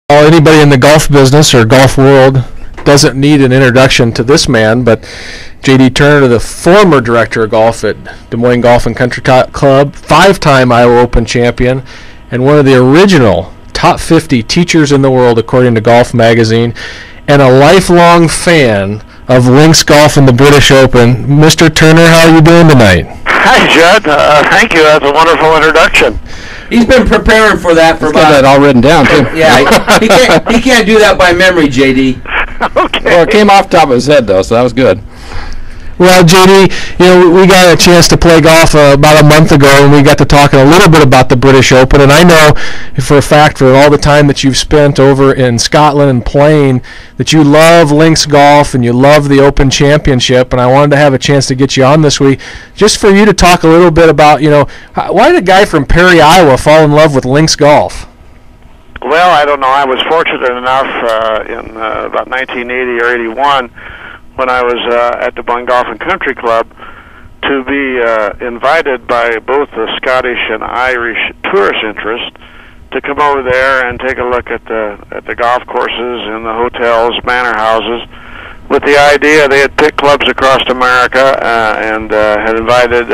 Well, anybody in the golf business or golf world doesn't need an introduction to this man, but J.D. Turner, the former director of golf at Des Moines Golf and Country Club, five-time Iowa Open champion, and one of the original top 50 teachers in the world according to Golf Magazine, and a lifelong fan of links golf and the British Open. Mr. Turner, how are you doing tonight? Hi, Judd. Thank you. That's a wonderful introduction. He's been preparing for that for He's got that all written down, too. Yeah, he can't do that by memory, JD. Okay. Well, it came off the top of his head, though, so that was good. Well, JD, we got a chance to play golf about a month ago, and we got to talking a little bit about the British Open. And I know for a fact, for all the time that you've spent over in Scotland and playing, that you love links golf and you love the Open Championship. And I wanted to have a chance to get you on this week, just for you to talk a little bit about, why did a guy from Perry, Iowa, fall in love with links golf? Well, I don't know. I was fortunate enough in about 1980 or 81. When I was at the Des Moines Golf and Country Club, to be invited by both the Scottish and Irish tourist interest to come over there and take a look at the golf courses and the hotels, manor houses, with the idea they had picked clubs across America and had invited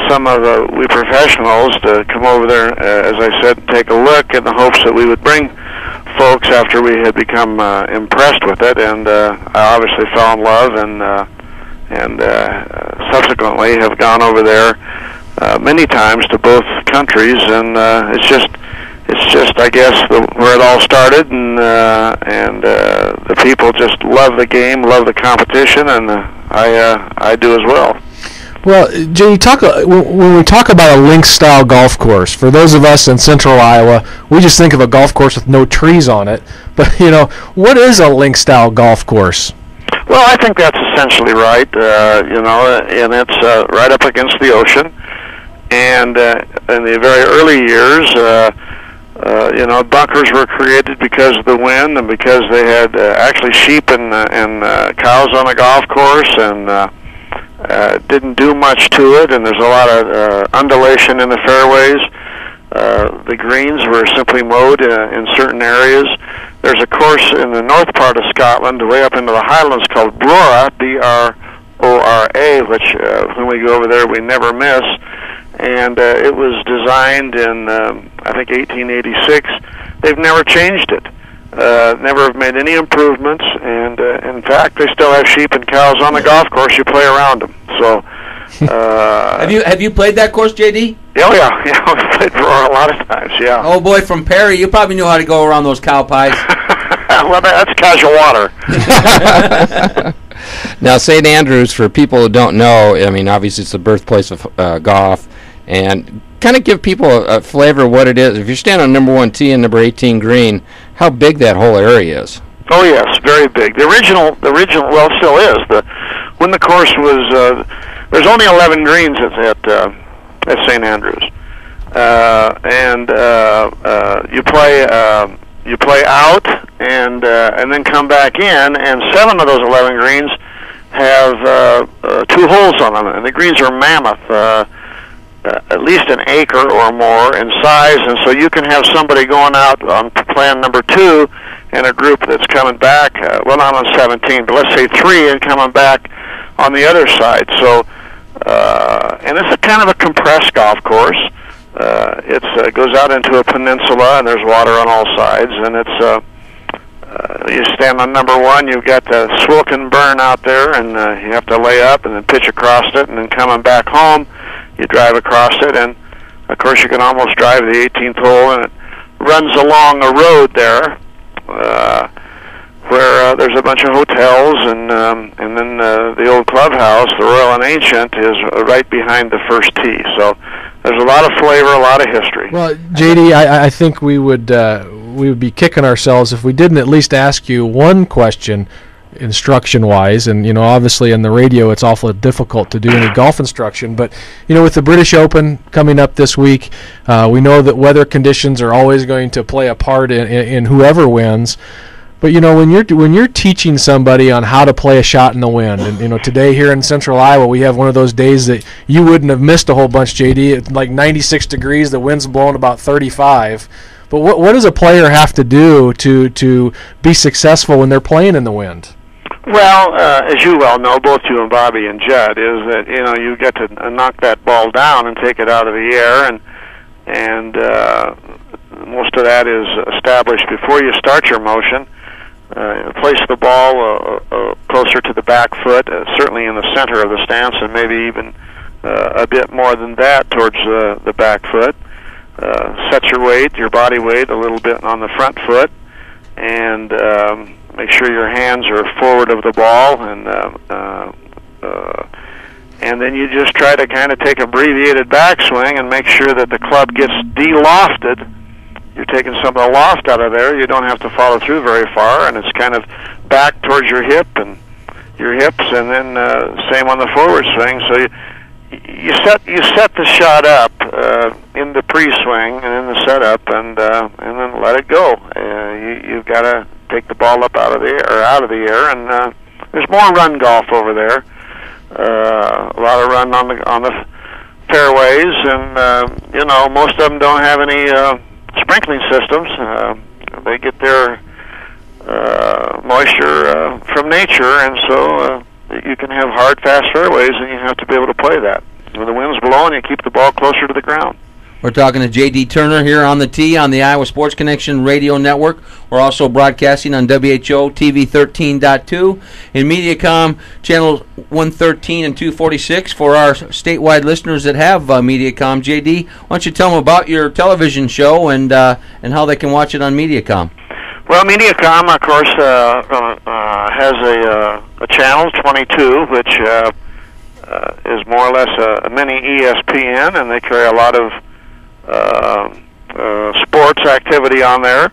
some of we professionals to come over there, as I said, and take a look in the hopes that we would bring folks after we had become impressed with it, and I obviously fell in love, and subsequently have gone over there many times to both countries, and it's just I guess where it all started, and the people just love the game, love the competition, and I do as well. Well, Jay, when we talk about a links-style golf course, for those of us in central Iowa, we just think of a golf course with no trees on it. But, what is a links-style golf course? Well, I think that's essentially right, and it's right up against the ocean. And in the very early years, bunkers were created because of the wind and because they had actually sheep and cows on the golf course, and didn't do much to it, and there's a lot of undulation in the fairways. The greens were simply mowed in certain areas. There's a course in the north part of Scotland, way up into the Highlands, called Brora, B-R-O-R-A, which when we go over there we never miss. And it was designed in, I think, 1886. They've never changed it. Never have made any improvements, and in fact, they still have sheep and cows on the golf course. You play around them. So, have you played that course, JD? Oh yeah, we've played Brora a lot of times. Yeah. Oh boy, from Perry, you probably knew how to go around those cow pies. Well, that's casual water. Now, St. Andrews, for people who don't know, I mean, obviously it's the birthplace of golf, and kind of give people a flavor of what it is. If you're standing on number 1 tee and number 18 green, how big that whole area is. Oh yes, very big. The original, well, it still is. When the course was, there's only 11 greens at St. Andrews, and you play out and then come back in, and 7 of those 11 greens have 2 holes on them, and the greens are mammoth. At least an acre or more in size, and so you can have somebody going out on plan number 2 and a group that's coming back, well, not on 17, but let's say 3 and coming back on the other side. So, and it's a kind of a compressed golf course. It goes out into a peninsula, and there's water on all sides, and it's you stand on number 1, you've got the Swilcan burn out there, and you have to lay up and then pitch across it, and then coming back home, you drive across it, and of course you can almost drive the 18th hole, and it runs along a road there where there's a bunch of hotels, and then the old clubhouse, the Royal and Ancient, is right behind the first tee. So there's a lot of flavor, a lot of history. Well, JD, I think we would be kicking ourselves if we didn't at least ask you one question instruction-wise, and obviously on the radio it's awfully difficult to do any golf instruction, but with the British Open coming up this week, we know that weather conditions are always going to play a part in whoever wins. But when you're teaching somebody on how to play a shot in the wind, and today here in central Iowa we have one of those days that you wouldn't have missed a whole bunch, JD. It's like 96 degrees, the wind's blowing about 35. But what does a player have to do to be successful when they're playing in the wind? Well, as you well know, both you and Bobby and Judd, is that you get to knock that ball down and take it out of the air, and most of that is established before you start your motion. Place the ball closer to the back foot, certainly in the center of the stance, and maybe even a bit more than that towards the back foot. Set your weight, your body weight, a little bit on the front foot, and make sure your hands are forward of the ball, and then you just try to kind of take abbreviated backswing and make sure that the club gets de-lofted. You're taking some of the loft out of there. You don't have to follow through very far, and it's kind of back towards your hip and your hips, and then same on the forward swing. So you set the shot up in the pre-swing and in the setup, and then let it go. You've got to take the ball up out of the air, and there's more run golf over there. A lot of run on the fairways, and most of them don't have any sprinkling systems. They get their moisture from nature, and so you can have hard, fast fairways, and you have to be able to play that. When the wind's blowing, you keep the ball closer to the ground. We're talking to J.D. Turner here on the tee on the Iowa Sports Connection radio network. We're also broadcasting on WHO TV 13.2 in Mediacom channel 113 and 246 for our statewide listeners that have Mediacom. J.D., why don't you tell them about your television show and how they can watch it on Mediacom? Well, Mediacom, of course, has a channel 22, which is more or less a mini ESPN, and they carry a lot of sports activity on there.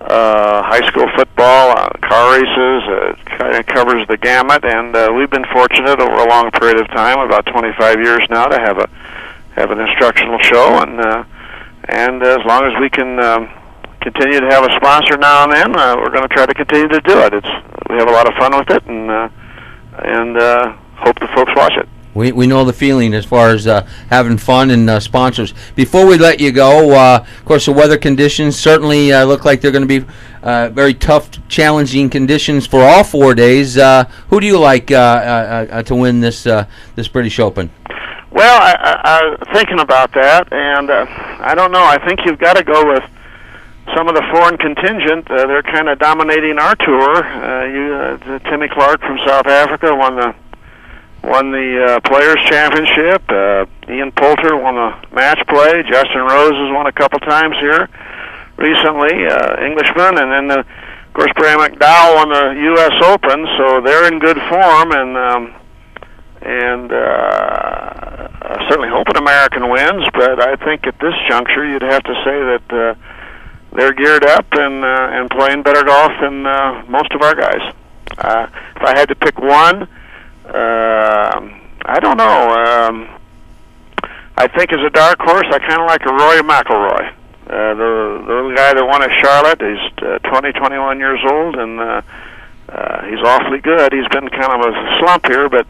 High school football, car races, kind of covers the gamut, and we've been fortunate over a long period of time, about 25 years now, to have an instructional show, and as long as we can continue to have a sponsor now and then, we're going to try to continue to do it. We have a lot of fun with it, and hope the folks watch it. We know the feeling as far as having fun and sponsors. Before we let you go, of course, the weather conditions certainly look like they're going to be very tough, challenging conditions for all 4 days. Who do you like to win this British Open? Well, I'm thinking about that, and I don't know. I think you've got to go with some of the foreign contingent. They're kind of dominating our tour. Timmy Clark from South Africa won the Players' Championship. Ian Poulter won the match play. Justin Rose has won a couple times here recently, Englishman, and then of course Bray McDowell won the U.S. Open, so they're in good form, and certainly hoping American wins. But I think at this juncture, you'd have to say that they're geared up and playing better golf than most of our guys. If I had to pick one, I don't know. I think as a dark horse, I kind of like a Rory McIlroy. The little guy that won at Charlotte, he's 21 years old, and he's awfully good. He's been kind of a slump here, but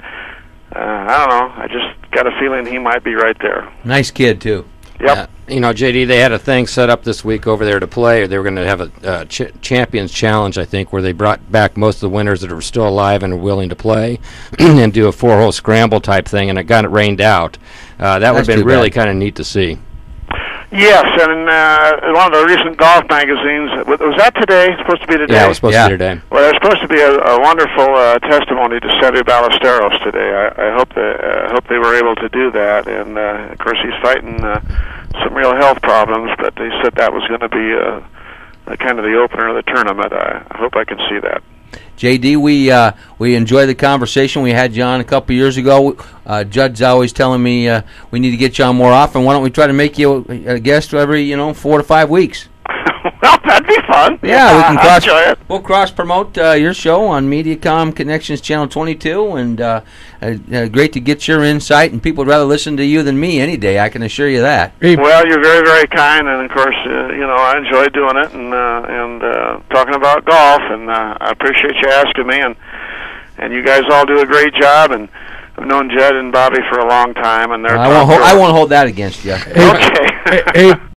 I don't know. I just got a feeling he might be right there. Nice kid, too. Yep. JD, they had a thing set up this week over there to play. They were going to have a Champions Challenge, I think, where they brought back most of the winners that are still alive and are willing to play and do a 4-hole scramble type thing, and it got rained out. That would have been really kind of neat to see. Yes, and one of the recent golf magazines, was that today? It's supposed to be today? Yeah, it was supposed to be today. Well, there's supposed to be a wonderful testimony to Seve Ballesteros today. I hope they were able to do that, and of course he's fighting some real health problems, but they said that was going to be kind of the opener of the tournament. I hope I can see that. JD, we enjoyed the conversation we had you on a couple years ago. Judd's always telling me we need to get you on more often. Why don't we try to make you a guest every 4 to 5 weeks? Well, that'd be fun. Yeah, we can enjoy it. We'll cross promote your show on Mediacom Connections Channel 22, and great to get your insight. And people would rather listen to you than me any day. I can assure you that. Well, you're very, very kind, and of course, I enjoy doing it and talking about golf, and I appreciate you asking me, and you guys all do a great job, and I've known Judd and Bobby for a long time, and they're I won't hold that against you. Okay. Hey,